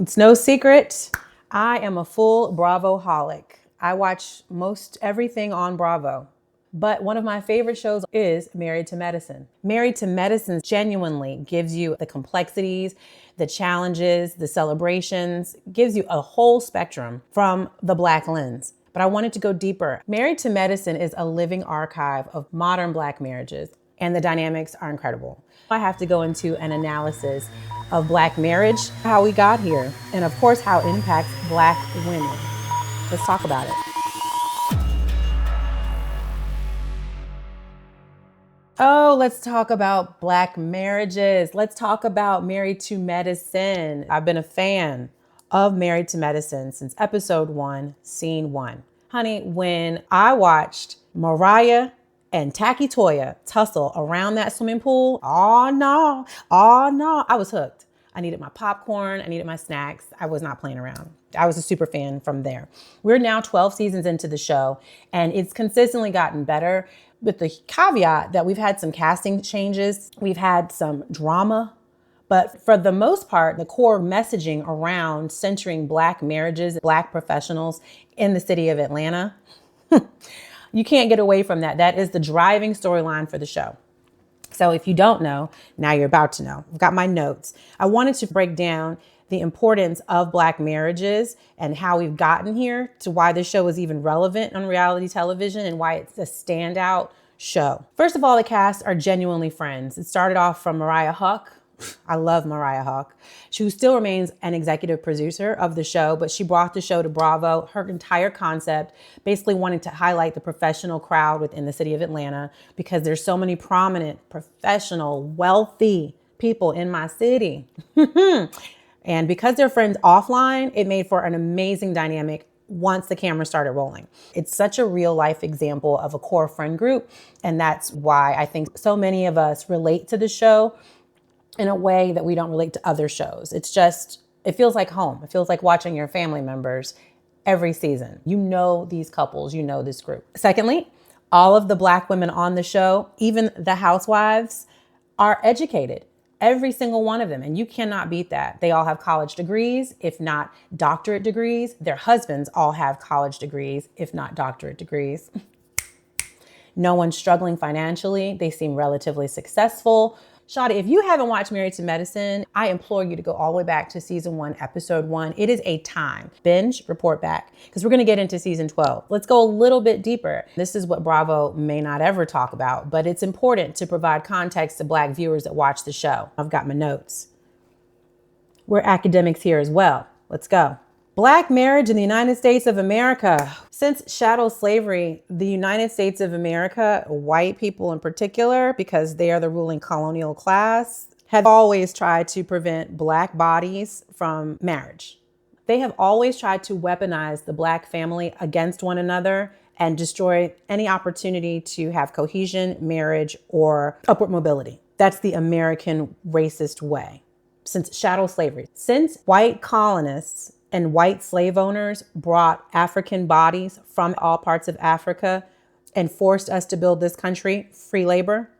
It's no secret, I am a full Bravo-holic. I watch most everything on Bravo. But one of my favorite shows is Married to Medicine. Married to Medicine genuinely gives you the complexities, the challenges, the celebrations, gives you a whole spectrum from the Black lens. But I wanted to go deeper. Married to Medicine is a living archive of modern Black marriages, and the dynamics are incredible. I have to go into an analysis of Black marriage, how we got here, and of course, how it impacts Black women. Let's talk about it. Oh, let's talk about Black marriages. Let's talk about Married to Medicine. I've been a fan of Married to Medicine since episode 1, scene 1. Honey, when I watched Mariah and Tacky Toya tussle around that swimming pool, oh no, I was hooked. I needed my popcorn, I needed my snacks. I was not playing around. I was a super fan from there. We're now 12 seasons into the show, and it's consistently gotten better, with the caveat that we've had some casting changes, we've had some drama, but for the most part, the core messaging around centering Black marriages, Black professionals in the city of Atlanta, you can't get away from that. That is the driving storyline for the show. So if you don't know, now you're about to know. I've got my notes. I wanted to break down the importance of Black marriages and how we've gotten here to why this show is even relevant on reality television and why it's a standout show. First of all, the cast are genuinely friends. It started off from Mariah Huq. I love Mariah Huq. She still remains an executive producer of the show, but she brought the show to Bravo. Her entire concept basically wanting to highlight the professional crowd within the city of Atlanta because there's so many prominent, professional, wealthy people in my city. And because they're friends offline, it made for an amazing dynamic once the camera started rolling. It's such a real life example of a core friend group. And that's why I think so many of us relate to the show in a way that we don't relate to other shows. It feels like home. It feels like watching your family members every season. You know these couples, you know this group. Secondly, all of the Black women on the show, even the housewives, are educated. Every single one of them. And you cannot beat that. They all have college degrees, if not doctorate degrees. Their husbands all have college degrees, if not doctorate degrees. No one's struggling financially. They seem relatively successful. Shawty, if you haven't watched Married to Medicine, I implore you to go all the way back to season 1, episode 1. It is a time. Binge, report back, because we're going to get into season 12. Let's go a little bit deeper. This is what Bravo may not ever talk about, but it's important to provide context to Black viewers that watch the show. I've got my notes. We're academics here as well. Let's go. Black marriage in the United States of America. Since chattel slavery, the United States of America, white people in particular, because they are the ruling colonial class, have always tried to prevent Black bodies from marriage. They have always tried to weaponize the Black family against one another and destroy any opportunity to have cohesion, marriage, or upward mobility. That's the American racist way. Since chattel slavery, since white colonists and white slave owners brought African bodies from all parts of Africa and forced us to build this country, free labor,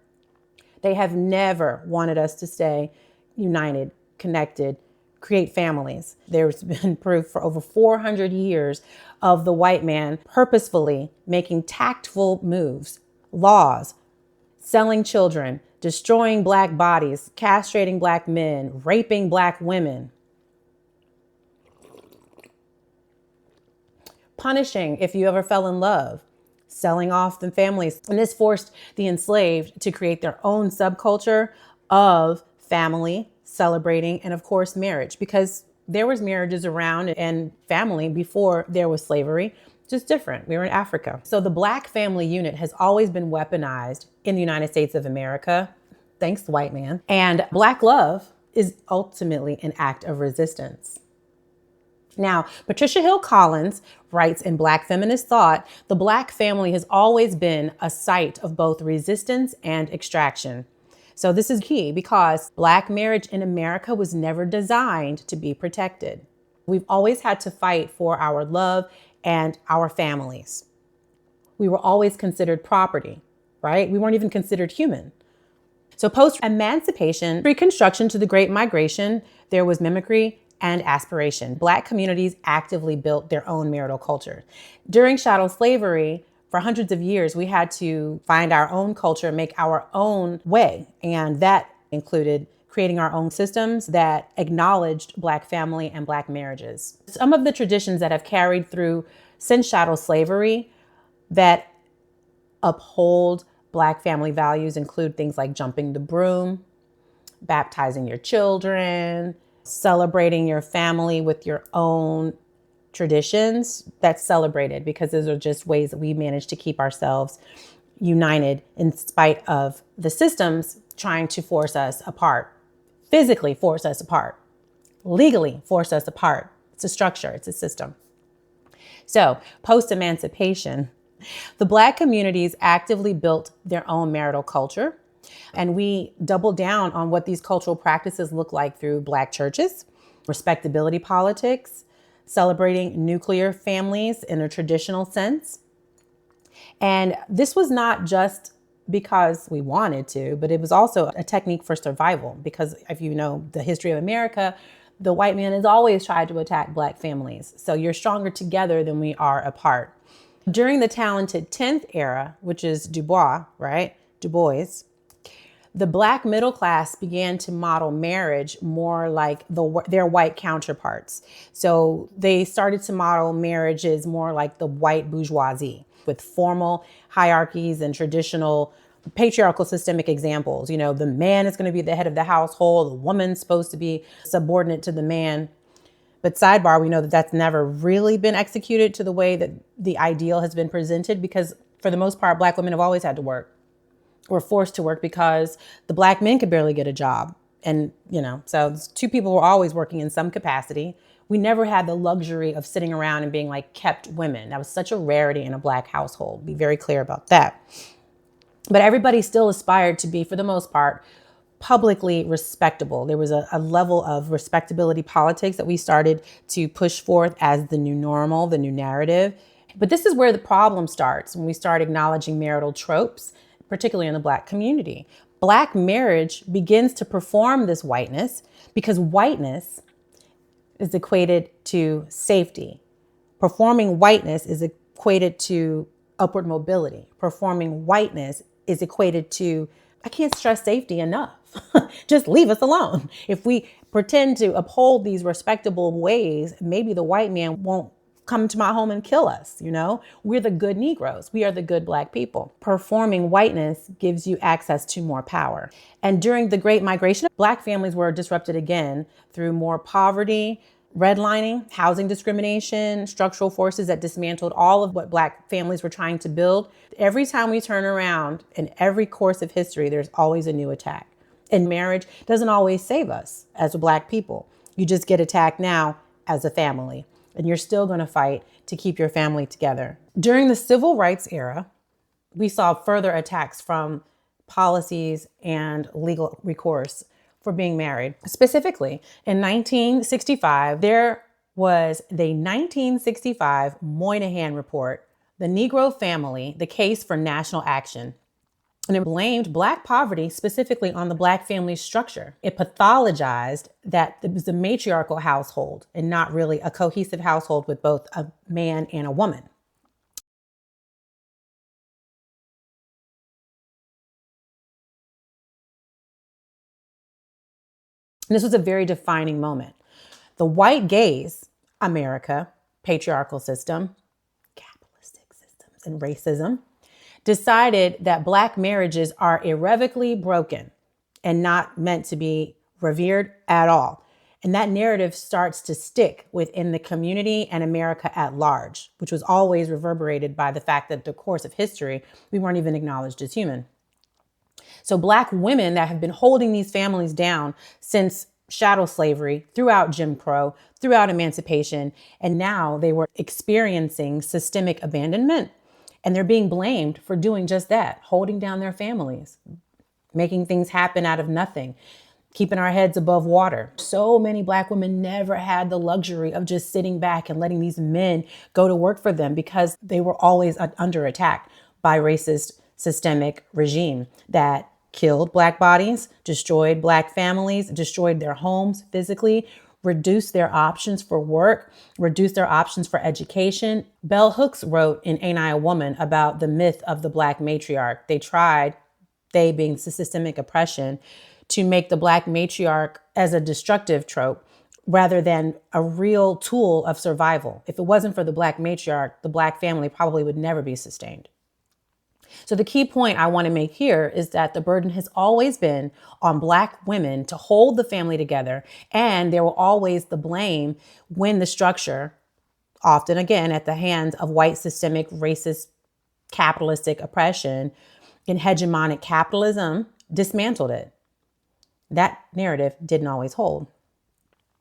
they have never wanted us to stay united, connected, create families. There's been proof for over 400 years of the white man purposefully making tactful moves, laws, selling children, destroying Black bodies, castrating Black men, raping Black women, punishing if you ever fell in love, selling off the families. And this forced the enslaved to create their own subculture of family, celebrating, and of course, marriage, because there was marriages around and family before there was slavery, just different. We were in Africa. So the Black family unit has always been weaponized in the United States of America, thanks to white man. And Black love is ultimately an act of resistance. Now, Patricia Hill Collins writes in Black Feminist Thought, the Black family has always been a site of both resistance and extraction. So this is key because Black marriage in America was never designed to be protected. We've always had to fight for our love and our families. We were always considered property, right? We weren't even considered human. So post-emancipation, Reconstruction to the Great Migration, there was mimicry, and aspiration. Black communities actively built their own marital culture. During chattel slavery, for hundreds of years, we had to find our own culture, make our own way. And that included creating our own systems that acknowledged Black family and Black marriages. Some of the traditions that have carried through since chattel slavery that uphold Black family values include things like jumping the broom, baptizing your children, celebrating your family with your own traditions. That's celebrated because those are just ways that we manage to keep ourselves united in spite of the systems trying to force us apart, physically force us apart, legally force us apart. It's a structure, it's a system. So, post-emancipation, the Black communities actively built their own marital culture, and we doubled down on what these cultural practices look like through Black churches, respectability politics, celebrating nuclear families in a traditional sense. And this was not just because we wanted to, but it was also a technique for survival. Because if you know the history of America, the white man has always tried to attack Black families. So you're stronger together than we are apart. During the talented 10th era, which is Du Bois, the Black middle class began to model marriage more like their white counterparts. So they started to model marriages more like the white bourgeoisie, with formal hierarchies and traditional patriarchal systemic examples. You know, the man is going to be the head of the household, the woman's supposed to be subordinate to the man. But sidebar, we know that that's never really been executed to the way that the ideal has been presented, because for the most part, Black women have always had to work. Were forced to work because the Black men could barely get a job. And, so two people were always working in some capacity. We never had the luxury of sitting around and being like kept women. That was such a rarity in a Black household. Be very clear about that. But everybody still aspired to be, for the most part, publicly respectable. There was a level of respectability politics that we started to push forth as the new normal, the new narrative. But this is where the problem starts, when we start acknowledging marital tropes, particularly in the Black community. Black marriage begins to perform this whiteness because whiteness is equated to safety. Performing whiteness is equated to upward mobility. Performing whiteness is equated to, I can't stress safety enough. Just leave us alone. If we pretend to uphold these respectable ways, maybe the white man won't come to my home and kill us. We're the good Negroes. We are the good Black people. Performing whiteness gives you access to more power. And during the Great Migration, Black families were disrupted again through more poverty, redlining, housing discrimination, structural forces that dismantled all of what Black families were trying to build. Every time we turn around in every course of history, there's always a new attack. And marriage doesn't always save us as Black people. You just get attacked now as a family, and you're still going to fight to keep your family together. During the Civil Rights era, we saw further attacks from policies and legal recourse for being married. Specifically, in 1965, there was the 1965 Moynihan Report, The Negro Family, the Case for National Action. And it blamed Black poverty specifically on the Black family structure. It pathologized that it was a matriarchal household and not really a cohesive household with both a man and a woman. And this was a very defining moment. The white gaze, America, patriarchal system, capitalistic systems, and racism, decided that Black marriages are irrevocably broken and not meant to be revered at all. And that narrative starts to stick within the community and America at large, which was always reverberated by the fact that the course of history, we weren't even acknowledged as human. So Black women that have been holding these families down since chattel slavery, throughout Jim Crow, throughout emancipation, and now they were experiencing systemic abandonment. And they're being blamed for doing just that, holding down their families, making things happen out of nothing, keeping our heads above water. So many Black women never had the luxury of just sitting back and letting these men go to work for them because they were always under attack by racist systemic regime that killed Black bodies, destroyed Black families, destroyed their homes physically, reduce their options for work, reduce their options for education. Bell Hooks wrote in Ain't I a Woman about the myth of the Black matriarch. They being systemic oppression, to make the Black matriarch as a destructive trope rather than a real tool of survival. If it wasn't for the Black matriarch, the Black family probably would never be sustained. So the key point I want to make here is that the burden has always been on Black women to hold the family together, and there will always the blame when the structure, often again at the hands of white systemic racist capitalistic oppression and hegemonic capitalism, dismantled it. That narrative didn't always hold.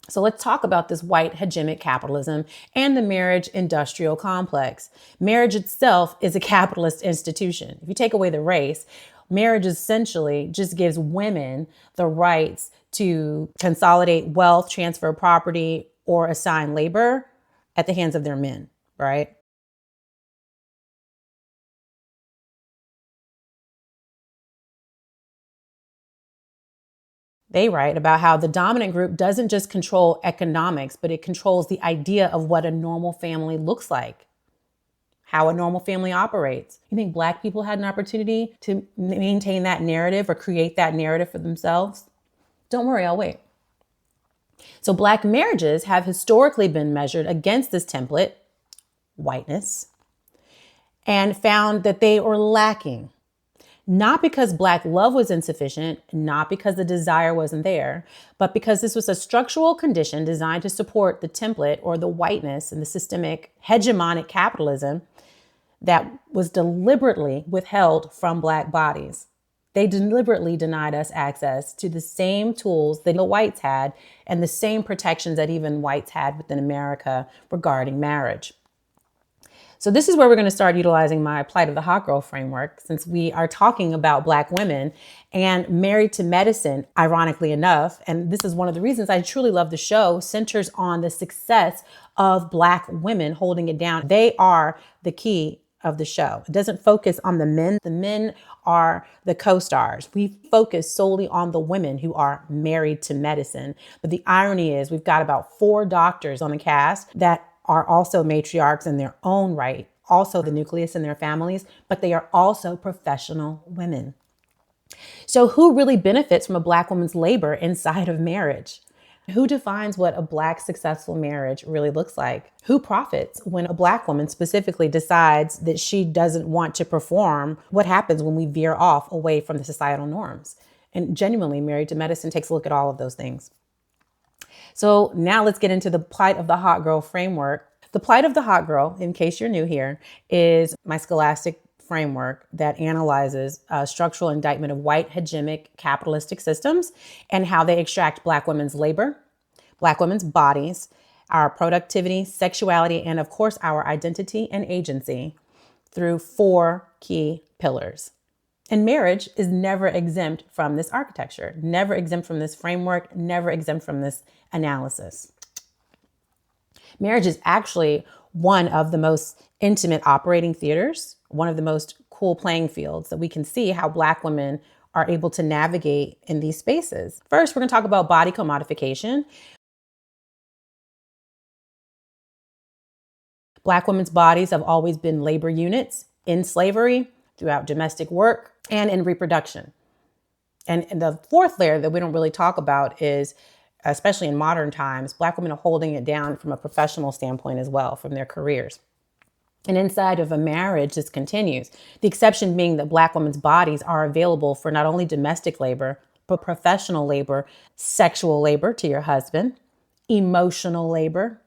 So let's talk about this white hegemonic capitalism and the marriage industrial complex. Marriage itself is a capitalist institution. If you take away the race, marriage essentially just gives women the rights to consolidate wealth, transfer property, or assign labor at the hands of their men, right? They write about how the dominant group doesn't just control economics, but it controls the idea of what a normal family looks like, how a normal family operates. You think Black people had an opportunity to maintain that narrative or create that narrative for themselves? Don't worry, I'll wait. So Black marriages have historically been measured against this template, whiteness, and found that they were lacking. Not because Black love was insufficient, not because the desire wasn't there, but because this was a structural condition designed to support the template or the whiteness and the systemic hegemonic capitalism that was deliberately withheld from Black bodies. They deliberately denied us access to the same tools that the whites had and the same protections that even whites had within America regarding marriage. So this is where we're going to start utilizing my Plight of the Hot Girl framework, since we are talking about Black women and Married to Medicine, ironically enough. And this is one of the reasons I truly love the show, centers on the success of Black women holding it down. They are the key of the show. It doesn't focus on the men. The men are the co-stars. We focus solely on the women who are married to medicine. But the irony is we've got about 4 doctors on the cast that are also matriarchs in their own right, also the nucleus in their families, but they are also professional women. So who really benefits from a Black woman's labor inside of marriage? Who defines what a Black successful marriage really looks like? Who profits when a Black woman specifically decides that she doesn't want to perform? What happens when we veer off away from the societal norms? And genuinely, Married to Medicine takes a look at all of those things. So now let's get into the Plight of the Hot Girl framework. The Plight of the Hot Girl, in case you're new here, is my scholastic framework that analyzes structural indictment of white hegemonic capitalistic systems and how they extract Black women's labor, Black women's bodies, our productivity, sexuality, and of course, our identity and agency through 4 key pillars. And marriage is never exempt from this architecture, never exempt from this framework, never exempt from this analysis. Marriage is actually one of the most intimate operating theaters, one of the most cool playing fields that we can see how Black women are able to navigate in these spaces. First, we're going to talk about body commodification. Black women's bodies have always been labor units in slavery, throughout domestic work, and in reproduction. And the 4th layer that we don't really talk about is, especially in modern times, Black women are holding it down from a professional standpoint as well, from their careers. And inside of a marriage, this continues. The exception being that Black women's bodies are available for not only domestic labor, but professional labor, sexual labor to your husband, emotional labor,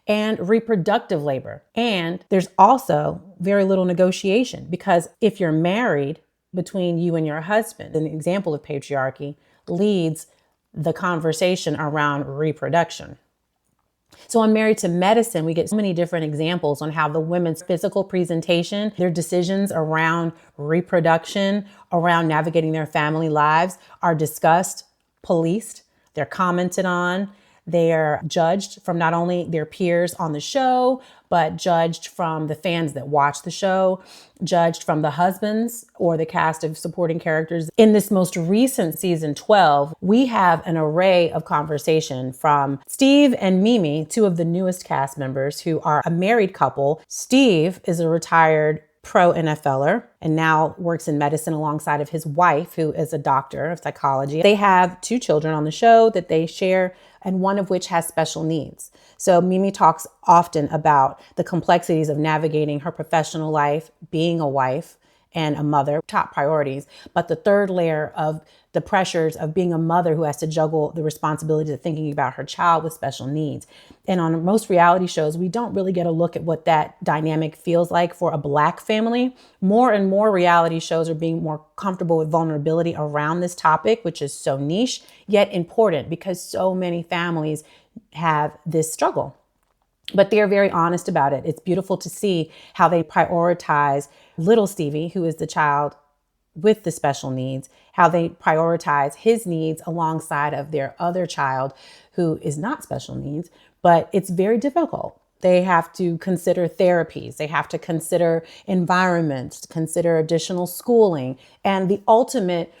and reproductive labor. And there's also very little negotiation, because if you're married between you and your husband, an example of patriarchy leads the conversation around reproduction. So on Married to Medicine, we get so many different examples on how the women's physical presentation, their decisions around reproduction, around navigating their family lives are discussed, policed, they're commented on, They're judged from not only their peers on the show, but judged from the fans that watch the show, judged from the husbands or the cast of supporting characters. In this most recent season 12, we have an array of conversation from Steve and Mimi, two of the newest cast members who are a married couple. Steve is a retired pro NFLer and now works in medicine alongside of his wife, who is a doctor of psychology. They have two children on the show that they share, and one of which has special needs. So Mimi talks often about the complexities of navigating her professional life, being a wife and a mother, top priorities. But the third layer of the pressures of being a mother who has to juggle the responsibility of thinking about her child with special needs. And on most reality shows, we don't really get a look at what that dynamic feels like for a Black family. More and more reality shows are being more comfortable with vulnerability around this topic, which is so niche, yet important because so many families have this struggle. But they're very honest about it. It's beautiful to see how they prioritize little Stevie, who is the child with the special needs, how they prioritize his needs alongside of their other child who is not special needs, but it's very difficult. They have to consider therapies. They have to consider environments, consider additional schooling, and the ultimate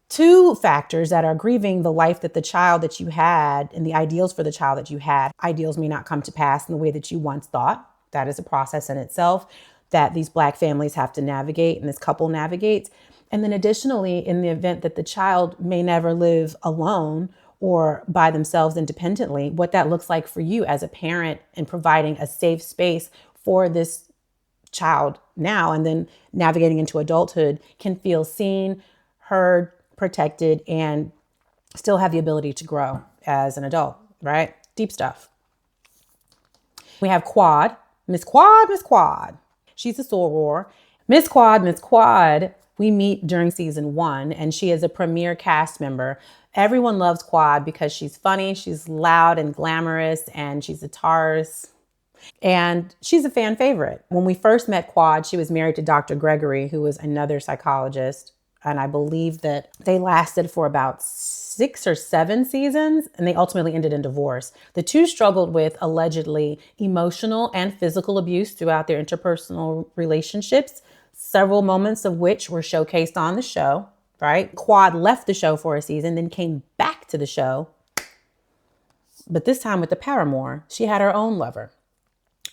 two factors that are grieving the life that the child that you had and the ideals for the child that you had. Ideals may not come to pass in the way that you once thought. That is a process in itself that these Black families have to navigate and this couple navigates. And then additionally, in the event that the child may never live alone or by themselves independently, what that looks like for you as a parent and providing a safe space for this child now and then navigating into adulthood can feel seen, heard, protected, and still have the ability to grow as an adult, right? Deep stuff. We have Quad, Miss Quad. She's a soror. Miss Quad, we meet during season 1, and she is a premier cast member. Everyone loves Quad because she's funny, she's loud and glamorous, and she's a Taurus. And she's a fan favorite. When we first met Quad, she was married to Dr. Gregory, who was another psychologist. And I believe that they lasted for about 6 or 7 seasons, and they ultimately ended in divorce. The two struggled with allegedly emotional and physical abuse throughout their interpersonal relationships, several moments of which were showcased on the show, right? Quad left the show for a season, then came back to the show, but this time with the paramour. She had her own lover.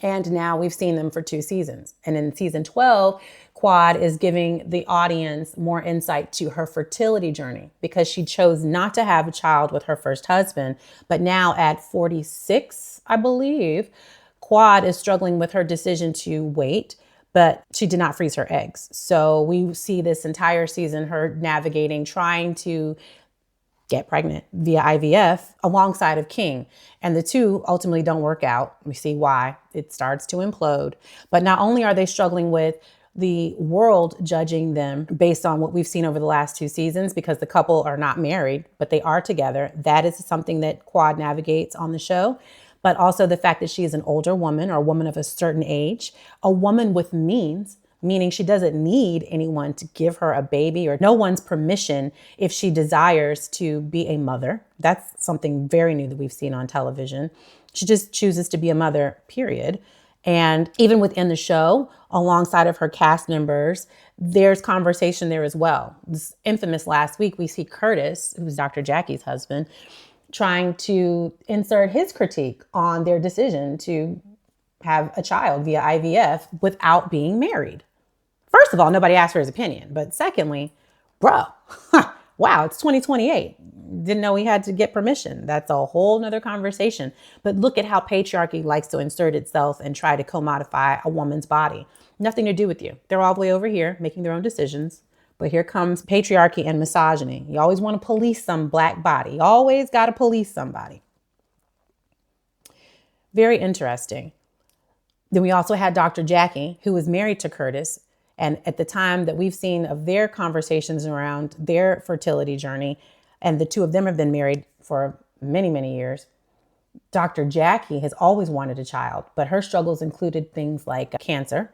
And now we've seen them for 2 seasons. And in season 12, Quad is giving the audience more insight to her fertility journey because she chose not to have a child with her first husband. But now at 46, I believe, Quad is struggling with her decision to wait, but she did not freeze her eggs. So we see this entire season, her navigating, trying to get pregnant via IVF alongside of King. And the two ultimately don't work out. We see why. It starts to implode. But not only are they struggling with the world judging them based on what we've seen over the last 2 seasons, because the couple are not married, but they are together. That is something that Quad navigates on the show. But also the fact that she is an older woman or a woman of a certain age, a woman with means, meaning she doesn't need anyone to give her a baby or no one's permission if she desires to be a mother. That's something very new that we've seen on television. She just chooses to be a mother, period. And even within the show, alongside of her cast members, there's conversation there as well. This infamous last week, we see Curtis, who's Dr. Jackie's husband, trying to insert his critique on their decision to have a child via IVF without being married. First of all, nobody asked for his opinion. But secondly, bro, wow, it's 2028. Didn't know he had to get permission. That's a whole nother conversation. But look at how patriarchy likes to insert itself and try to commodify a woman's body. Nothing to do with you. They're all the way over here making their own decisions. But here comes patriarchy and misogyny. You always want to police some Black body. You always got to police somebody. Very interesting. Then we also had Dr. Jackie, who was married to Curtis. And at the time that we've seen of their conversations around their fertility journey, and the two of them have been married for many, many years, Dr. Jackie has always wanted a child, but her struggles included things like cancer,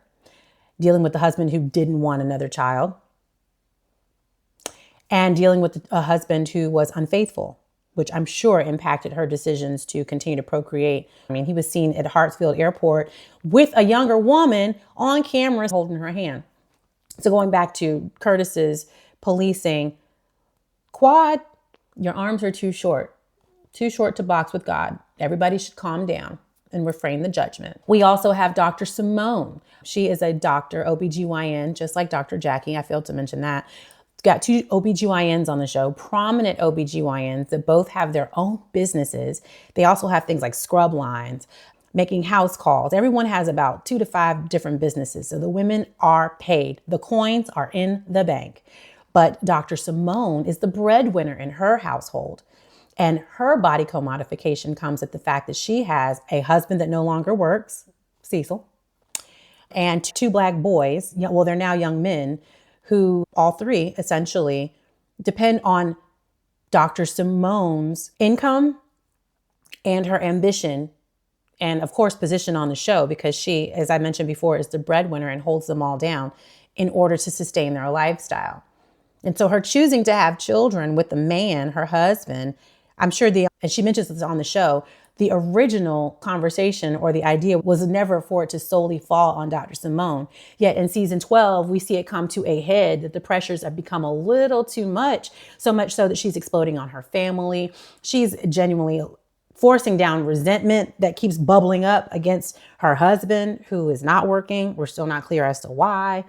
dealing with the husband who didn't want another child, and dealing with a husband who was unfaithful. which I'm sure impacted her decisions to continue to procreate. I mean, he was seen at Hartsfield Airport with a younger woman on camera holding her hand. So going back to Curtis's policing, Quad, your arms are too short to box with God. Everybody should calm down and refrain the judgment. We also have Dr. Simone. She is a doctor, OBGYN, just like Dr. Jackie. I failed to mention that. Got two OBGYNs on the show, prominent OBGYNs that both have their own businesses. They also have things like scrub lines, making house calls. Everyone has about 2 to 5 different businesses. So the women are paid. The coins are in the bank. But Dr. Simone is the breadwinner in her household. And her body commodification comes at the fact that she has a husband that no longer works, Cecil, and 2 black boys. Well, they're now young men who all 3 essentially depend on Dr. Simone's income and her ambition and, of course, position on the show, because she, as I mentioned before, is the breadwinner and holds them all down in order to sustain their lifestyle. And so her choosing to have children with the man, her husband, I'm sure and she mentions this on the show, the original conversation or the idea was never for it to solely fall on Dr. Simone. Yet in season 12, we see it come to a head that the pressures have become a little too much, so much so that she's exploding on her family. She's genuinely forcing down resentment that keeps bubbling up against her husband, who is not working. We're still not clear as to why.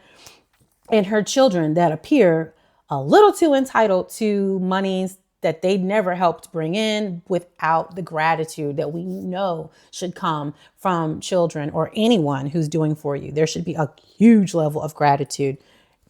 And her children that appear a little too entitled to monies that they never helped bring in without the gratitude that we know should come from children or anyone who's doing for you. There should be a huge level of gratitude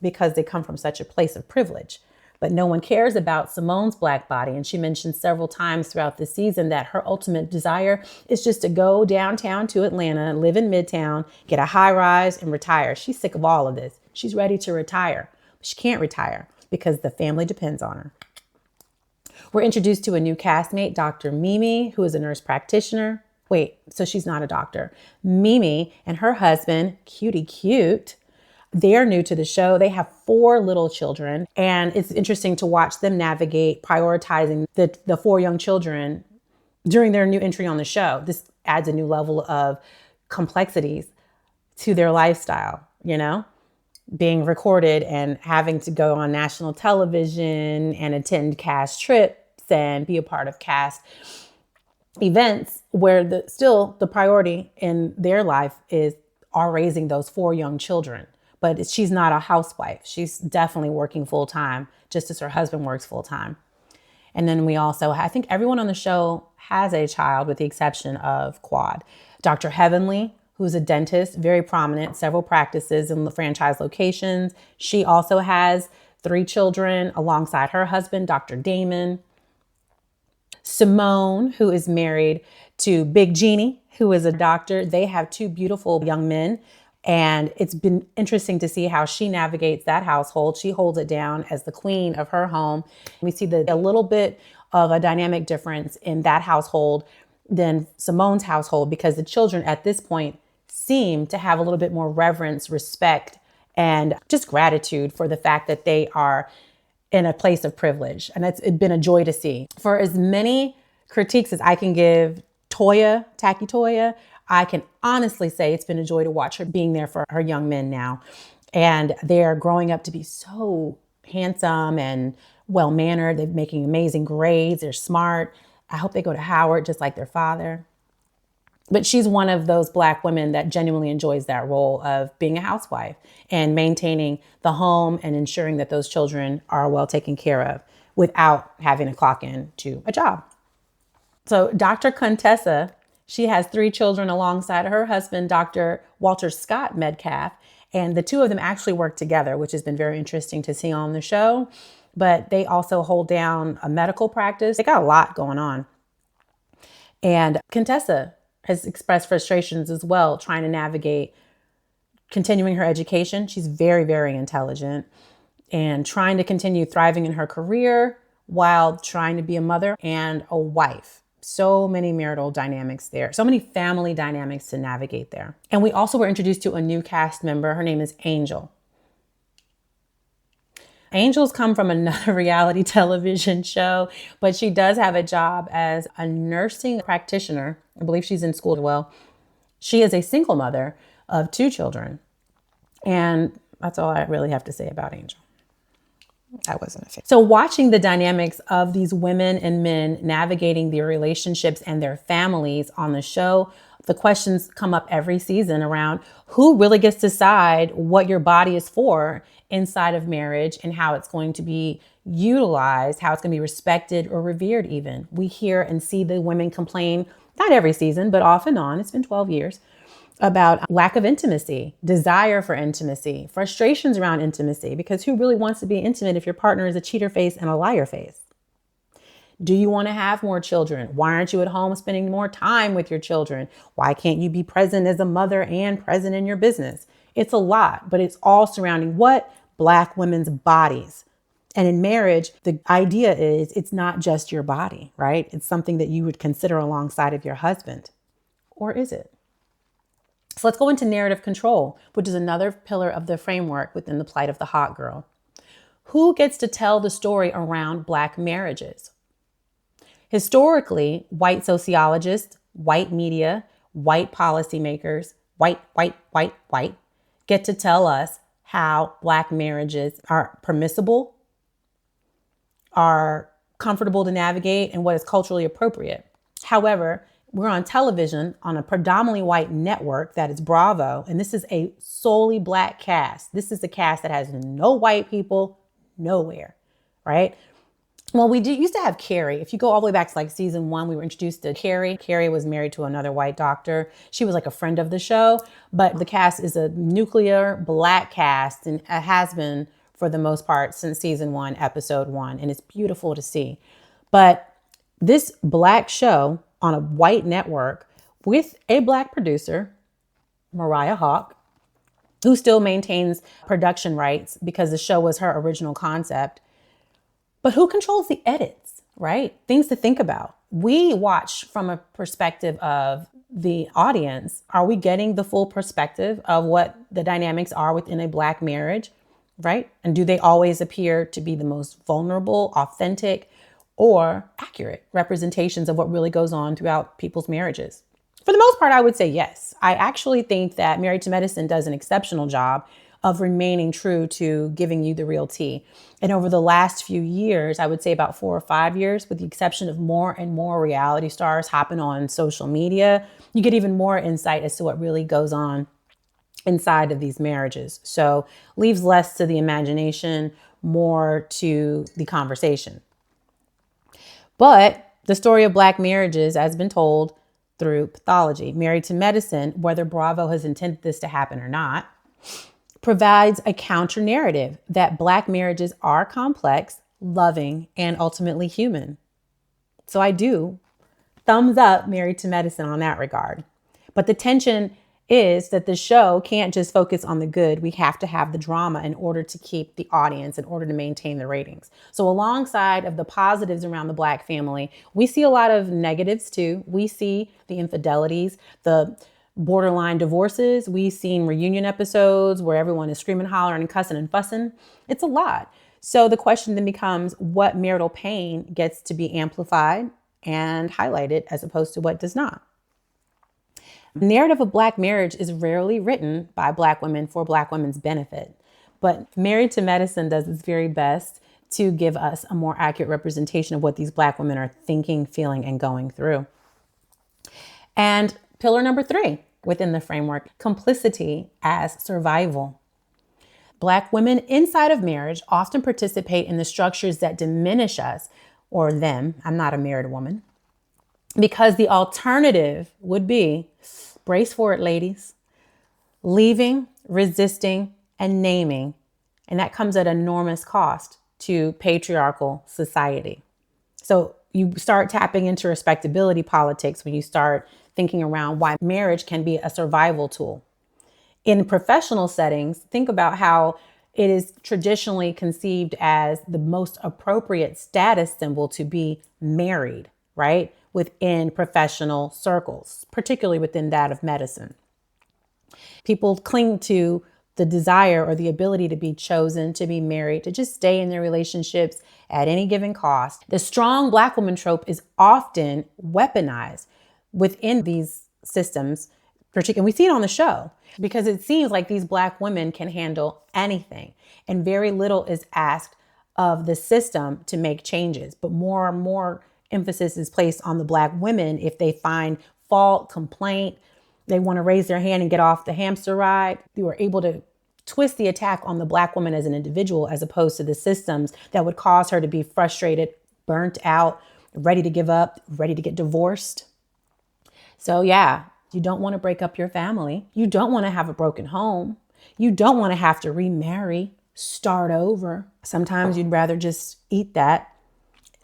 because they come from such a place of privilege. But no one cares about Simone's black body. And she mentioned several times throughout the season that her ultimate desire is just to go downtown to Atlanta, live in Midtown, get a high rise and retire. She's sick of all of this. She's ready to retire. But she can't retire because the family depends on her. We're introduced to a new castmate, Dr. Mimi, who is a nurse practitioner. Wait, so she's not a doctor. Mimi and her husband, cutie cute, they're new to the show. They have 4 little children, and it's interesting to watch them navigate prioritizing the 4 young children during their new entry on the show. This adds a new level of complexities to their lifestyle, being recorded and having to go on national television and attend cast trips and be a part of cast events where still the priority in their life are raising those 4 young children. But she's not a housewife. She's definitely working full time, just as her husband works full time. And then we also, I think everyone on the show has a child with the exception of Quad. Dr. Heavenly, who's a dentist, very prominent, several practices in the franchise locations. She also has 3 children alongside her husband, Dr. Damon. Simone, who is married to Big Jeannie, who is a doctor. They have 2 beautiful young men. And it's been interesting to see how she navigates that household. She holds it down as the queen of her home. We see a little bit of a dynamic difference in that household than Simone's household, because the children at this point seem to have a little bit more reverence, respect, and just gratitude for the fact that they are in a place of privilege. And it's been a joy to see. For as many critiques as I can give Tacky Toya, I can honestly say it's been a joy to watch her being there for her young men now. And they're growing up to be so handsome and well-mannered. They're making amazing grades. They're smart. I hope they go to Howard just like their father. But she's one of those Black women that genuinely enjoys that role of being a housewife and maintaining the home and ensuring that those children are well taken care of without having to clock in to a job. So Dr. Contessa, she has 3 children alongside her husband, Dr. Walter Scott Metcalf, and the 2 of them actually work together, which has been very interesting to see on the show. But they also hold down a medical practice. They got a lot going on. And Contessa has expressed frustrations as well, trying to navigate continuing her education. She's very, very intelligent and trying to continue thriving in her career while trying to be a mother and a wife. So many marital dynamics there, so many family dynamics to navigate there. And we also were introduced to a new cast member. Her name is Angel. Angel's come from another reality television show, but she does have a job as a nursing practitioner. I believe she's in school as well. She is a single mother of 2 children. And that's all I really have to say about Angel. I wasn't a fan. So watching the dynamics of these women and men navigating their relationships and their families on the show, the questions come up every season around who really gets to decide what your body is for inside of marriage and how it's going to be utilized, how it's going to be respected or revered even. We hear and see the women complain, not every season, but off and on. It's been 12 years. About lack of intimacy, desire for intimacy, frustrations around intimacy, because who really wants to be intimate if your partner is a cheater face and a liar face? Do you want to have more children? Why aren't you at home spending more time with your children? Why can't you be present as a mother and present in your business? It's a lot, but it's all surrounding what? Black women's bodies. And in marriage, the idea is it's not just your body, right? It's something that you would consider alongside of your husband. Or is it? So let's go into narrative control, which is another pillar of the framework within the plight of the hot girl. Who gets to tell the story around Black marriages? Historically, white sociologists, white media, white policymakers, white, get to tell us how Black marriages are permissible, are comfortable to navigate, and what is culturally appropriate. However, we're on television on a predominantly white network that is Bravo, and this is a solely Black cast. This is a cast that has no white people nowhere, right? Well, we used to have Carrie. If you go all the way back to like season 1, we were introduced to Carrie. Carrie was married to another white doctor. She was like a friend of the show, but the cast is a nuclear Black cast and has been for the most part since season 1, episode 1, and it's beautiful to see. But this Black show on a white network with a Black producer, Mariah Hawk, who still maintains production rights because the show was her original concept. But who controls the edits, right? Things to think about. We watch from a perspective of the audience. Are we getting the full perspective of what the dynamics are within a Black marriage, right? And do they always appear to be the most vulnerable, authentic, or accurate representations of what really goes on throughout people's marriages? For the most part, I would say yes. I actually think that Married to Medicine does an exceptional job of remaining true to giving you the real tea. And over the last few years, I would say about 4 or 5 years, with the exception of more and more reality stars hopping on social media, you get even more insight as to what really goes on inside of these marriages. So leaves less to the imagination, more to the conversation. But the story of Black marriages has been told through pathology. Married to Medicine, whether Bravo has intended this to happen or not, provides a counter narrative that Black marriages are complex, loving, and ultimately human. So I do thumbs up Married to Medicine on that regard. But the tension is that the show can't just focus on the good. We have to have the drama in order to keep the audience, in order to maintain the ratings. So alongside of the positives around the Black family, we see a lot of negatives too. We see the infidelities, the borderline divorces. We've seen reunion episodes where everyone is screaming, hollering, and cussing and fussing. It's a lot. So the question then becomes what marital pain gets to be amplified and highlighted as opposed to what does not. The narrative of Black marriage is rarely written by Black women for Black women's benefit, but Married to Medicine does its very best to give us a more accurate representation of what these Black women are thinking, feeling, and going through. And pillar number 3 within the framework, complicity as survival. Black women inside of marriage often participate in the structures that diminish us or them. I'm not a married woman. Because the alternative would be, brace for it, ladies, leaving, resisting, and naming. And that comes at enormous cost to patriarchal society. So you start tapping into respectability politics when you start thinking around why marriage can be a survival tool. In professional settings, think about how it is traditionally conceived as the most appropriate status symbol to be married, right? Within professional circles, particularly within that of medicine. People cling to the desire or the ability to be chosen, to be married, to just stay in their relationships at any given cost. The strong Black woman trope is often weaponized within these systems, particularly, and we see it on the show, because it seems like these Black women can handle anything and very little is asked of the system to make changes. But more and more emphasis is placed on the Black women. If they find fault, complaint, they want to raise their hand and get off the hamster ride, they were able to twist the attack on the Black woman as an individual, as opposed to the systems that would cause her to be frustrated, burnt out, ready to give up, ready to get divorced. So yeah, you don't want to break up your family. You don't want to have a broken home. You don't want to have to remarry, start over. Sometimes you'd rather just eat that,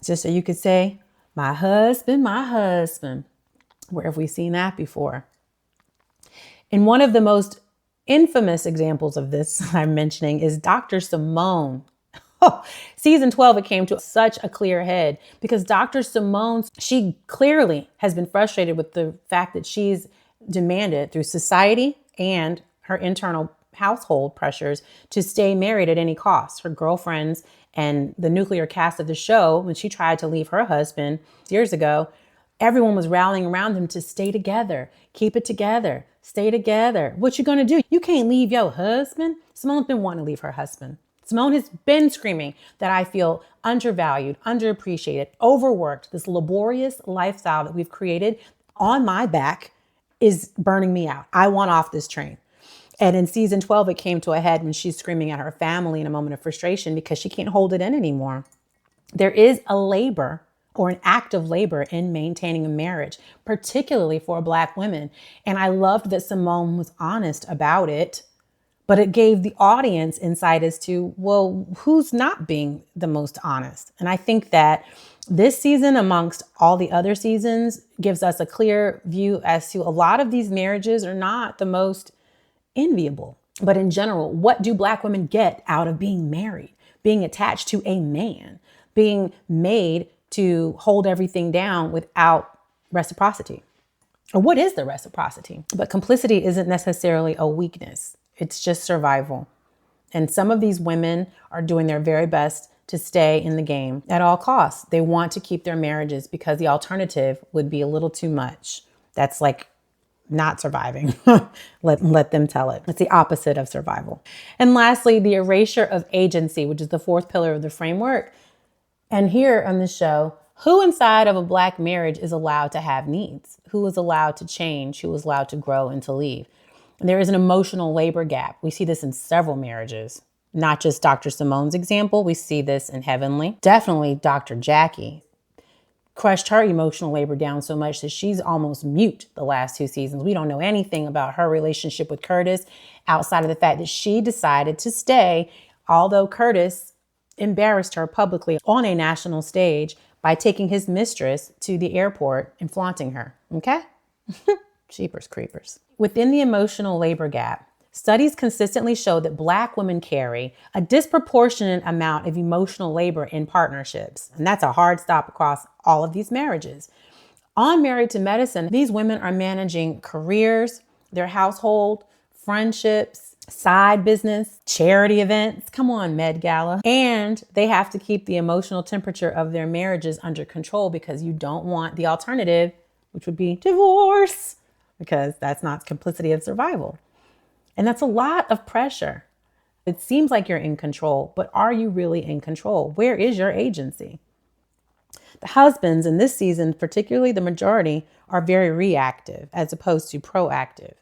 just so you could say, my husband, my husband. Where have we seen that before? And one of the most infamous examples of this I'm mentioning is Dr. Simone. Oh, season 12, it came to such a clear head because Dr. Simone, she clearly has been frustrated with the fact that she's demanded through society and her internal household pressures to stay married at any cost. Her girlfriends and the nuclear cast of the show, when she tried to leave her husband years ago, everyone was rallying around him to stay together, keep it together, stay together. What you gonna do? You can't leave your husband. Simone's been wanting to leave her husband. Simone has been screaming that I feel undervalued, underappreciated, overworked. This laborious lifestyle that we've created on my back is burning me out. I want off this train. And in season 12, it came to a head when she's screaming at her family in a moment of frustration because she can't hold it in anymore. There is a labor or an act of labor in maintaining a marriage, particularly for Black women. And I loved that Simone was honest about it, but it gave the audience insight as to, well, who's not being the most honest? And I think that this season, amongst all the other seasons, gives us a clear view as to a lot of these marriages are not the most enviable. But in general, what do Black women get out of being married, being attached to a man, being made to hold everything down without reciprocity? Or what is the reciprocity? But complicity isn't necessarily a weakness. It's just survival. And some of these women are doing their very best to stay in the game at all costs. They want to keep their marriages because the alternative would be a little too much. That's like not surviving. Let them tell it. It's the opposite of survival. And lastly, the erasure of agency, which is the fourth pillar of the framework. And here on this show, who inside of a Black marriage is allowed to have needs? Who is allowed to change? Who is allowed to grow and to leave? And there is an emotional labor gap. We see this in several marriages, not just Dr. Simone's example. We see this in Heavenly. Definitely Dr. Jackie crushed her emotional labor down so much that she's almost mute the last two seasons. We don't know anything about her relationship with Curtis outside of the fact that she decided to stay, although Curtis embarrassed her publicly on a national stage by taking his mistress to the airport and flaunting her. Okay? Jeepers creepers. Within the emotional labor gap, studies consistently show that Black women carry a disproportionate amount of emotional labor in partnerships. And that's a hard stop across all of these marriages. On Married to Medicine, these women are managing careers, their household, friendships, side business, charity events. Come on, Med Gala. And they have to keep the emotional temperature of their marriages under control because you don't want the alternative, which would be divorce, because that's not complicity of survival. And that's a lot of pressure. It seems like you're in control, but are you really in control? Where is your agency? The husbands in this season, particularly the majority, are very reactive as opposed to proactive.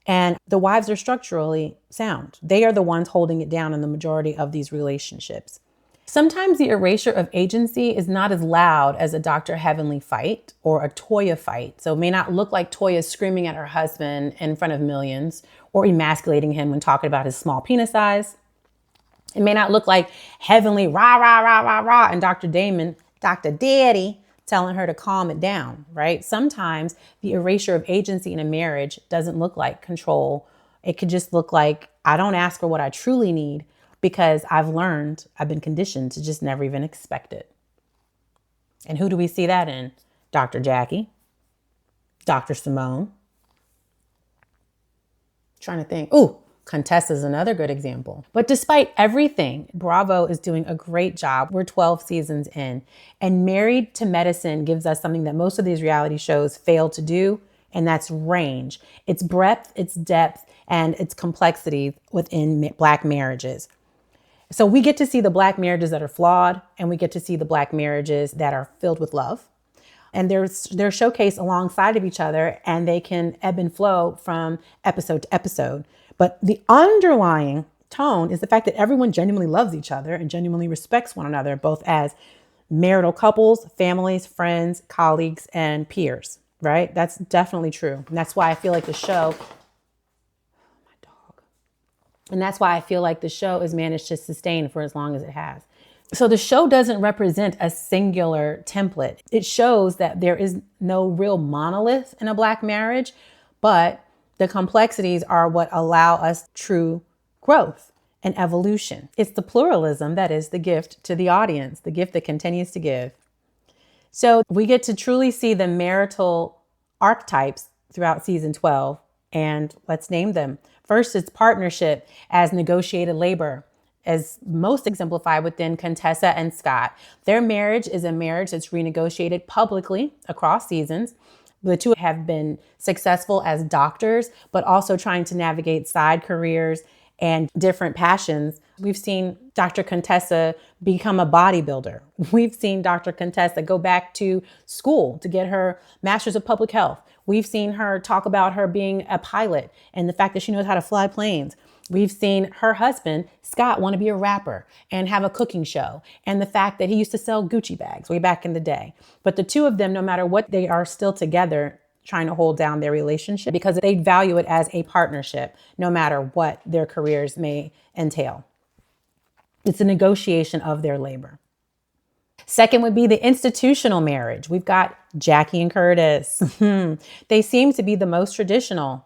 And the wives are structurally sound. They are the ones holding it down in the majority of these relationships. Sometimes the erasure of agency is not as loud as a Dr. Heavenly fight or a Toya fight. So it may not look like Toya screaming at her husband in front of millions or emasculating him when talking about his small penis size. It may not look like Heavenly rah, rah, rah, rah, rah, and Dr. Damon, Dr. Daddy, telling her to calm it down, right? Sometimes the erasure of agency in a marriage doesn't look like control. It could just look like, I don't ask for what I truly need because I've been conditioned to just never even expect it. And who do we see that in? Dr. Jackie, Dr. Simone. Trying to think. Ooh, Contessa is another good example. But despite everything, Bravo is doing a great job. We're 12 seasons in, and Married to Medicine gives us something that most of these reality shows fail to do, and that's range. It's breadth, it's depth, and it's complexity within Black marriages. So we get to see the Black marriages that are flawed, and we get to see the Black marriages that are filled with love. And they're showcased alongside of each other, and they can ebb and flow from episode to episode. But the underlying tone is the fact that everyone genuinely loves each other and genuinely respects one another, both as marital couples, families, friends, colleagues, and peers, right? That's definitely true. And that's why I feel like the show, has managed to sustain for as long as it has. So the show doesn't represent a singular template. It shows that there is no real monolith in a Black marriage, but the complexities are what allow us true growth and evolution. It's the pluralism that is the gift to the audience, the gift that continues to give. So we get to truly see the marital archetypes throughout season 12, and let's name them. First, it's partnership as negotiated labor, as most exemplified within Contessa and Scott. Their marriage is a marriage that's renegotiated publicly across seasons. The two have been successful as doctors, but also trying to navigate side careers and different passions. We've seen Dr. Contessa become a bodybuilder. We've seen Dr. Contessa go back to school to get her master's of public health. We've seen her talk about her being a pilot and the fact that she knows how to fly planes. We've seen her husband, Scott, want to be a rapper and have a cooking show, and the fact that he used to sell Gucci bags way back in the day. But the two of them, no matter what, they are still together trying to hold down their relationship because they value it as a partnership, no matter what their careers may entail. It's a negotiation of their labor. Second would be the institutional marriage. We've got Jackie and Curtis. They seem to be the most traditional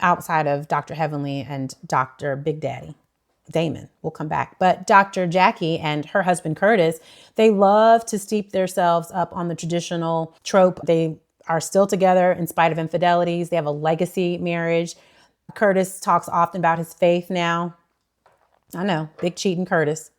outside of Dr. Heavenly and Dr. Big Daddy. Damon will come back. But Dr. Jackie and her husband Curtis, they love to steep themselves up on the traditional trope. They are still together in spite of infidelities. They have a legacy marriage. Curtis talks often about his faith now. I know, big cheating Curtis.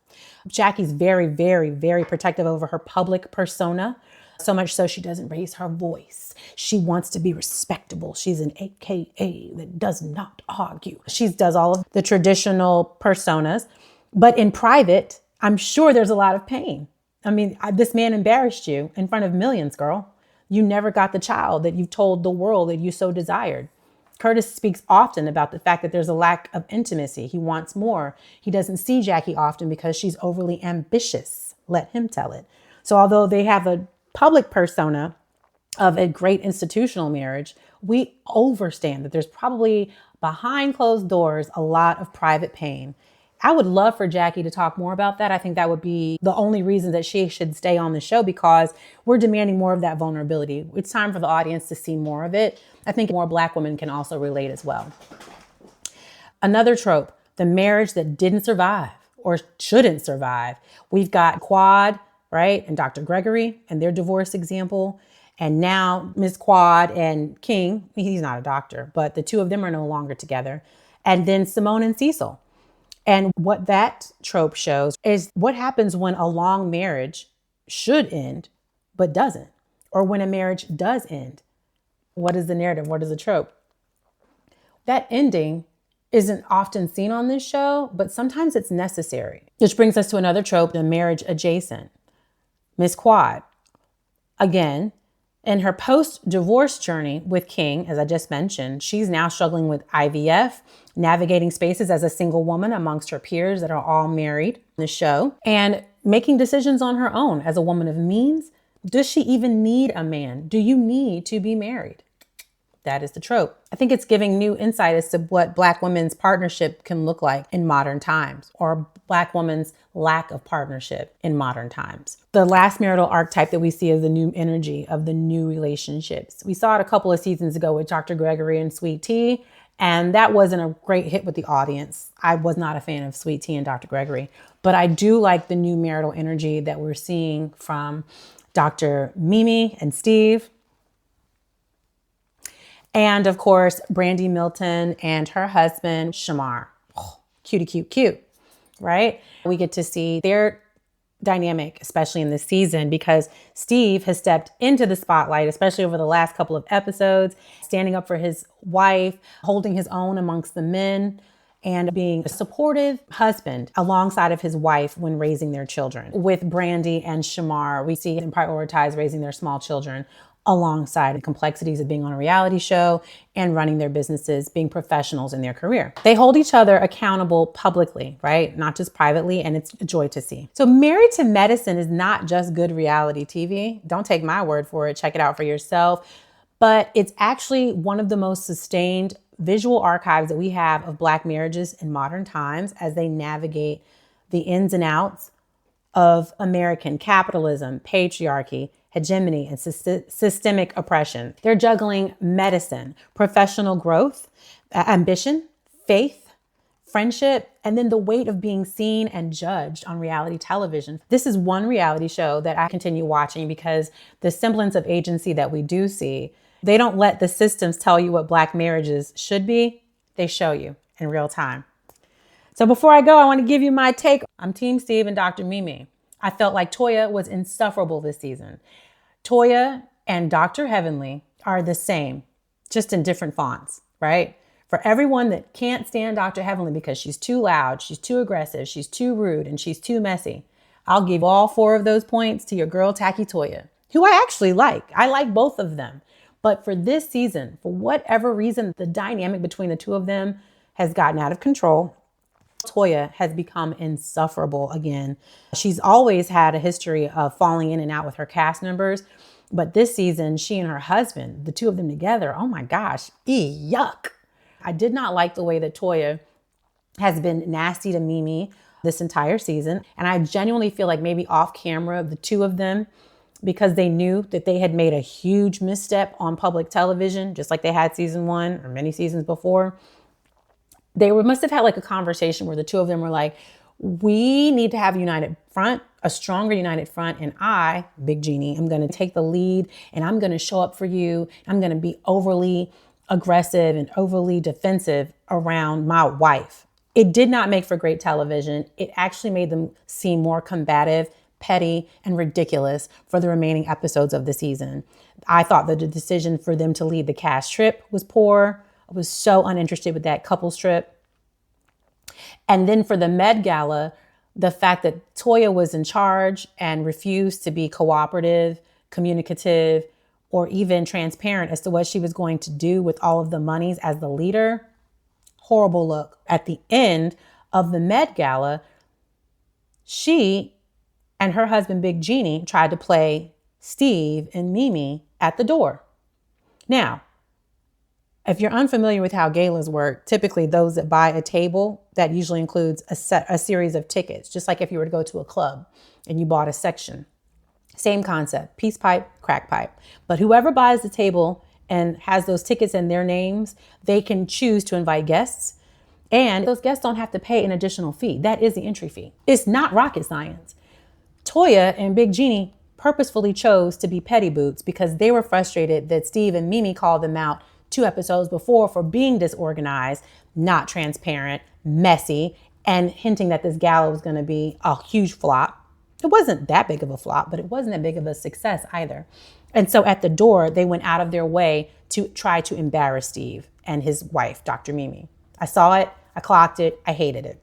Jackie's very, very, very protective over her public persona. So much so she doesn't raise her voice. She wants to be respectable. She's an AKA that does not argue. She does all of the traditional personas, but in private, I'm sure there's a lot of pain. I mean, this man embarrassed you in front of millions, girl. You never got the child that you told the world that you so desired. Curtis speaks often about the fact that there's a lack of intimacy. He wants more. He doesn't see Jackie often because she's overly ambitious. Let him tell it. So although they have a public persona of a great institutional marriage, we understand that there's probably behind closed doors a lot of private pain. I would love for Jackie to talk more about that. I think that would be the only reason that she should stay on the show, because we're demanding more of that vulnerability. It's time for the audience to see more of it. I think more Black women can also relate as well. Another trope, the marriage that didn't survive or shouldn't survive. We've got Quad, right? And Dr. Gregory and their divorce example. And now Ms. Quad and King, he's not a doctor, but the two of them are no longer together. And then Simone and Cecil. And what that trope shows is what happens when a long marriage should end, but doesn't. Or when a marriage does end. What is the narrative? What is the trope? That ending isn't often seen on this show, but sometimes it's necessary. Which brings us to another trope, the marriage adjacent. Miss Quad, again, in her post-divorce journey with King, as I just mentioned, she's now struggling with IVF, navigating spaces as a single woman amongst her peers that are all married in the show, and making decisions on her own as a woman of means. Does she even need a man? Do you need to be married? That is the trope. I think it's giving new insight as to what Black women's partnership can look like in modern times, or Black women's lack of partnership in modern times. The last marital archetype that we see is the new energy of the new relationships. We saw it a couple of seasons ago with Dr. Gregory and Sweet Tea, and that wasn't a great hit with the audience. I was not a fan of Sweet Tea and Dr. Gregory, but I do like the new marital energy that we're seeing from Dr. Mimi and Steve. And of course, Brandy Milton and her husband, Shamar. Oh, cutie, cute, cute, right? We get to see their dynamic, especially in this season, because Steve has stepped into the spotlight, especially over the last couple of episodes, standing up for his wife, holding his own amongst the men, and being a supportive husband alongside of his wife when raising their children. With Brandy and Shamar, we see him prioritize raising their small children alongside the complexities of being on a reality show and running their businesses, being professionals in their career. They hold each other accountable publicly, right? Not just privately, and it's a joy to see. So Married to Medicine is not just good reality TV. Don't take my word for it. Check it out for yourself. But it's actually one of the most sustained visual archives that we have of Black marriages in modern times as they navigate the ins and outs of American capitalism, patriarchy, hegemony, and systemic oppression. They're juggling medicine, professional growth, ambition, faith, friendship, and then the weight of being seen and judged on reality television. This is one reality show that I continue watching because the semblance of agency that we do see, they don't let the systems tell you what Black marriages should be. They show you in real time. So before I go, I want to give you my take. I'm Team Steve and Dr. Mimi. I felt like Toya was insufferable this season. Toya and Dr. Heavenly are the same, just in different fonts, right? For everyone that can't stand Dr. Heavenly because she's too loud, she's too aggressive, she's too rude, and she's too messy, I'll give all 4 of those points to your girl, Tacky Toya, who I actually like. I like both of them. But for this season, for whatever reason, the dynamic between the two of them has gotten out of control. Toya has become insufferable again. She's always had a history of falling in and out with her cast members. But this season, she and her husband, the two of them together, oh my gosh, yuck. I did not like the way that Toya has been nasty to Mimi this entire season. And I genuinely feel like maybe off camera, the two of them, because they knew that they had made a huge misstep on public television, just like they had season 1 or many seasons before, they must have had like a conversation where the two of them were like, we need to have a united front, a stronger united front. And I, Big Genie, am going to take the lead and I'm going to show up for you. I'm going to be overly aggressive and overly defensive around my wife. It did not make for great television. It actually made them seem more combative, petty, and ridiculous for the remaining episodes of the season. I thought that the decision for them to lead the cast trip was poor. I was so uninterested with that couples trip. And then for the Med Gala, the fact that Toya was in charge and refused to be cooperative, communicative, or even transparent as to what she was going to do with all of the monies as the leader, horrible look. At the end of the Met Gala, she and her husband, Big Genie, tried to play Steve and Mimi at the door. Now, if you're unfamiliar with how galas work, typically those that buy a table, that usually includes a series of tickets, just like if you were to go to a club and you bought a section. Same concept, peace pipe, crack pipe. But whoever buys the table and has those tickets in their names, they can choose to invite guests. And those guests don't have to pay an additional fee. That is the entry fee. It's not rocket science. Toya and Big Genie purposefully chose to be petty boots because they were frustrated that Steve and Mimi called them out 2 episodes before for being disorganized, not transparent, messy, and hinting that this gala was going to be a huge flop. It wasn't that big of a flop, but it wasn't that big of a success either. And so at the door, they went out of their way to try to embarrass Steve and his wife, Dr. Mimi. I saw it, I clocked it, I hated it.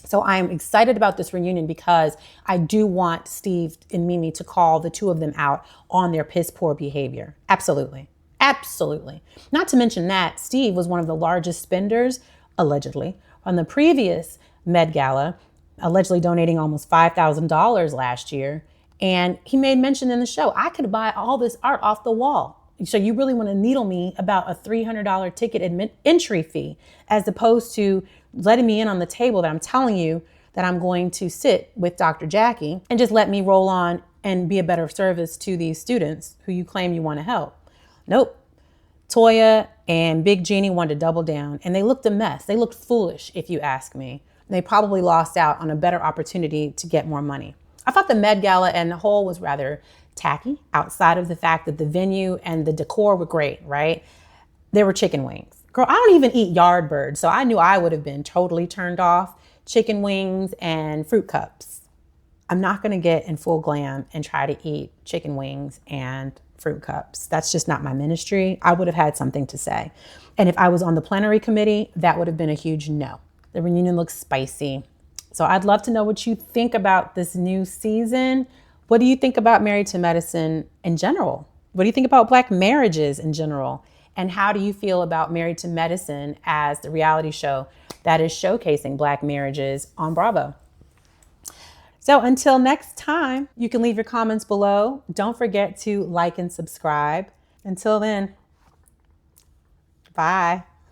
So I'm excited about this reunion because I do want Steve and Mimi to call the two of them out on their piss poor behavior. Absolutely. Absolutely. Not to mention that Steve was one of the largest spenders, allegedly, on the previous Med Gala, allegedly donating almost $5,000 last year. And he made mention in the show, I could buy all this art off the wall. So you really want to needle me about a $300 ticket entry fee, as opposed to letting me in on the table that I'm telling you that I'm going to sit with Dr. Jackie and just let me roll on and be a better service to these students who you claim you want to help. Nope. Toya and Big Genie wanted to double down, and they looked a mess. They looked foolish, if you ask me. They probably lost out on a better opportunity to get more money. I thought the Med Gala and the whole was rather tacky, outside of the fact that the venue and the decor were great, right? there were chicken wings. Girl, I don't even eat Yardbirds, so I knew I would have been totally turned off. Chicken wings and fruit cups. I'm not going to get in full glam and try to eat chicken wings and fruit cups. That's just not my ministry. I would have had something to say. And if I was on the plenary committee, that would have been a huge no. The reunion looks spicy. So I'd love to know what you think about this new season. What do you think about Married to Medicine in general? What do you think about Black marriages in general? And how do you feel about Married to Medicine as the reality show that is showcasing Black marriages on Bravo? So until next time, you can leave your comments below. Don't forget to like and subscribe. Until then, bye.